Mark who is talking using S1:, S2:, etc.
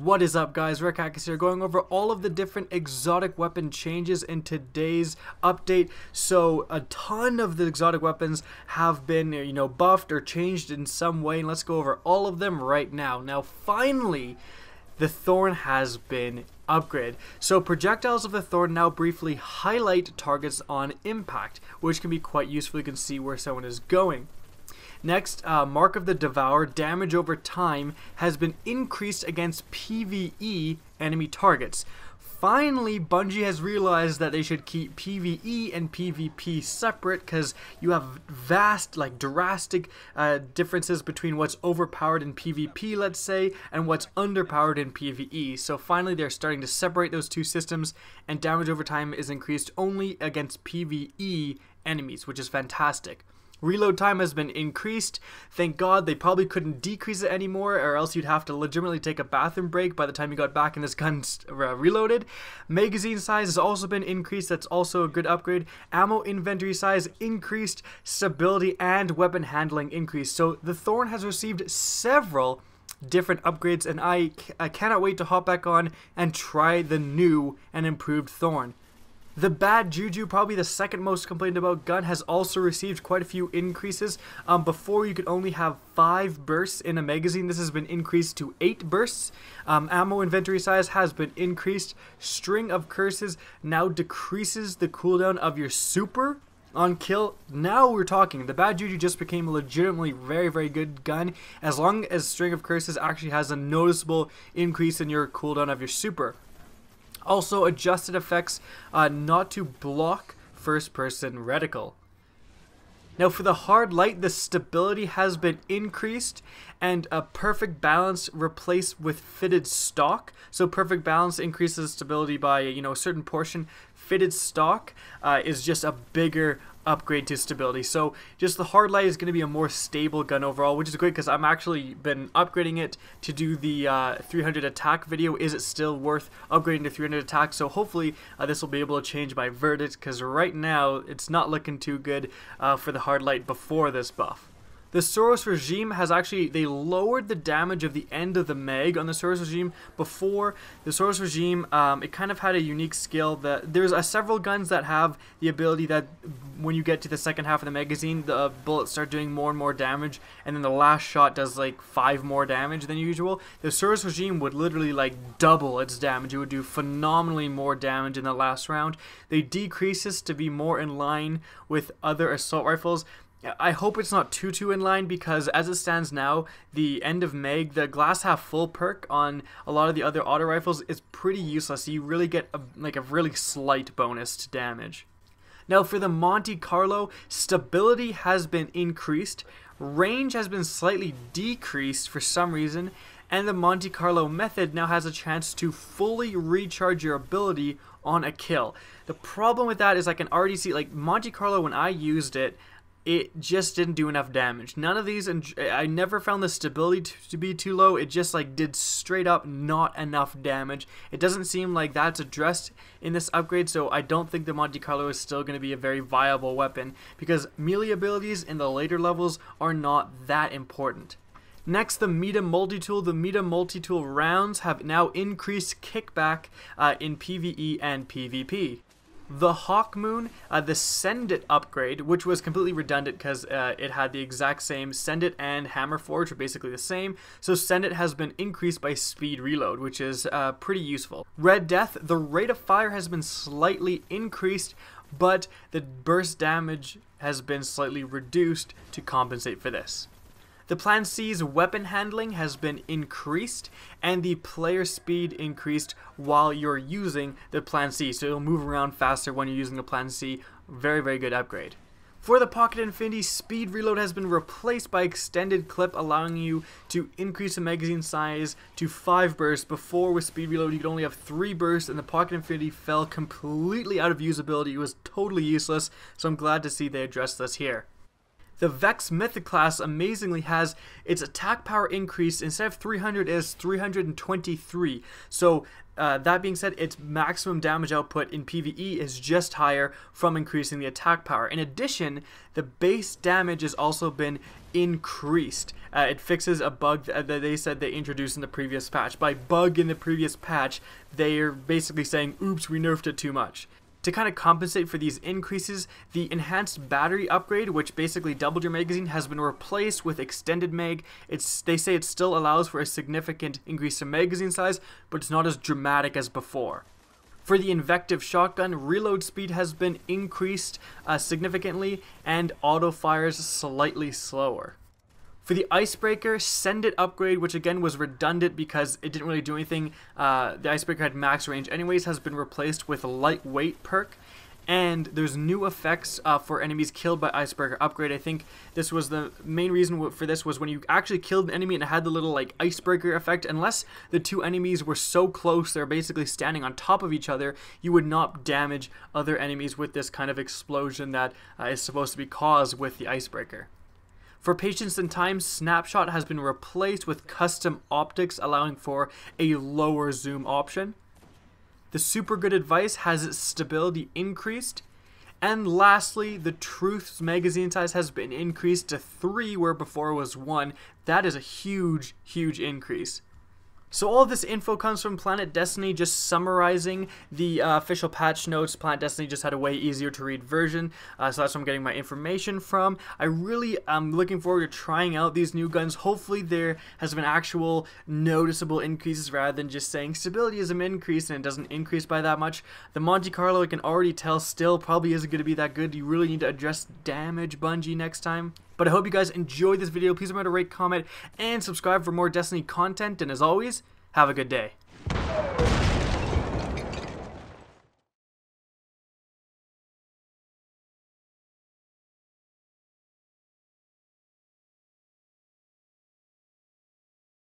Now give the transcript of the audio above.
S1: What is up, guys? Reticle here, going over all of the different exotic weapon changes in today's update. So a ton of the exotic weapons have been, buffed or changed in some way, and let's go over all of them right now. Now, finally, the Thorn has been upgraded. So projectiles of the Thorn now briefly highlight targets on impact, which can be quite useful. You can see where someone is going. Next, Mark of the Devourer, damage over time, has been increased against PvE enemy targets. Finally, Bungie has realized that they should keep PvE and PvP separate because you have vast, drastic differences between what's overpowered in PvP, let's say, and what's underpowered in PvE. So finally, they're starting to separate those two systems, and damage over time is increased only against PvE enemies, which is fantastic. Reload time has been increased. Thank God. They probably couldn't decrease it anymore, or else you'd have to legitimately take a bathroom break by the time you got back and this gun's reloaded. Magazine size has also been increased. That's also a good upgrade. Ammo inventory size increased. Stability and weapon handling increased. So the Thorn has received several different upgrades, and I cannot wait to hop back on and try the new and improved Thorn. The bad Juju, probably the second most complained about gun, has also received quite a few increases. Before you could only have 5 bursts in a magazine. This has been increased to 8 bursts. Ammo inventory size has been increased. String of curses now decreases the cooldown of your super on kill. Now we're talking. The bad Juju just became a legitimately very, very good gun, as long as String of Curses actually has a noticeable increase in your cooldown of your super. Also, adjusted effects not to block first-person reticle. Now, for the hard light, the stability has been increased, and a perfect balance replaced with fitted stock. So perfect balance increases stability by a certain portion. Fitted stock is just a bigger upgrade to stability. So just the hard light is going to be a more stable gun overall, which is great because I'm actually been upgrading it to do the 300 attack video. Is it still worth upgrading to 300 attack? So hopefully this will be able to change my verdict, because right now it's not looking too good for the hard light before this buff. The Suros Regime has actually, they lowered the damage of the end of the mag on the Suros Regime. Before, the Suros Regime, it kind of had a unique skill that there's several guns that have the ability that when you get to the second half of the magazine, the bullets start doing more and more damage, and then the last shot does like 5 more damage than usual. The Suros Regime would literally double its damage. It would do phenomenally more damage in the last round. They decrease this to be more in line with other assault rifles. I hope it's not too in line, because as it stands now, the end of mag, the glass half full perk on a lot of the other auto rifles is pretty useless. You really get a really slight bonus to damage. Now for the Monte Carlo, stability has been increased, range has been slightly decreased for some reason, and the Monte Carlo method now has a chance to fully recharge your ability on a kill. The problem with that is I can already see, Monte Carlo, when I used it, it just didn't do enough damage. None of these, I never found the stability to be too low. It just did straight up not enough damage. It doesn't seem like that's addressed in this upgrade, so I don't think the Monte Carlo is still going to be a very viable weapon, because melee abilities in the later levels are not that important. Next, the MIDA multi-tool. The MIDA multi-tool rounds have now increased kickback in PvE and PvP. The Hawkmoon, the Send It upgrade, which was completely redundant because it had the exact same Send It and Hammer Forge were basically the same. So Send It has been increased by speed reload, which is pretty useful. Red Death, the rate of fire has been slightly increased, but the burst damage has been slightly reduced to compensate for this. The Plan C's weapon handling has been increased, and the player speed increased while you're using the Plan C, so it'll move around faster when you're using the Plan C. Very, very good upgrade. For the Pocket Infinity, speed reload has been replaced by extended clip, allowing you to increase the magazine size to 5 bursts. Before, with speed reload, you could only have 3 bursts, and the Pocket Infinity fell completely out of usability. It was totally useless, so I'm glad to see they addressed this here. The Vex Mythoclast amazingly has its attack power increased. Instead of 300 is 323. So that being said, its maximum damage output in PvE is just higher from increasing the attack power. In addition, the base damage has also been increased. It fixes a bug that they said they introduced in the previous patch. By bug in the previous patch, they're basically saying, oops, we nerfed it too much. To kind of compensate for these increases, the enhanced battery upgrade, which basically doubled your magazine, has been replaced with extended mag. They say it still allows for a significant increase in magazine size, but it's not as dramatic as before. For the Invective shotgun, reload speed has been increased significantly, and auto fires slightly slower. For the Icebreaker, Send It upgrade, which again was redundant because it didn't really do anything, the Icebreaker had max range anyways, has been replaced with a lightweight perk. And there's new effects for enemies killed by Icebreaker upgrade. I think this was the main reason for this was when you actually killed an enemy and it had the little like Icebreaker effect. Unless the two enemies were so close they're basically standing on top of each other, you would not damage other enemies with this kind of explosion that is supposed to be caused with the Icebreaker. For Patience and Time, Snapshot has been replaced with custom optics, allowing for a lower zoom option. The Super Good Advice has its stability increased. And lastly, the Truth's magazine size has been increased to 3, where before it was 1. That is a huge, huge increase. So all of this info comes from Planet Destiny, just summarizing the official patch notes. Planet Destiny just had a way easier to read version, so that's where I'm getting my information from. I really am looking forward to trying out these new guns. Hopefully there has been actual noticeable increases rather than just saying stability is an increase and it doesn't increase by that much. The Monte Carlo, I can already tell, still probably isn't going to be that good. You really need to address damage, Bungie, next time. But I hope you guys enjoyed this video. Please remember to rate, comment, and subscribe for more Destiny content. And as always, have a good day.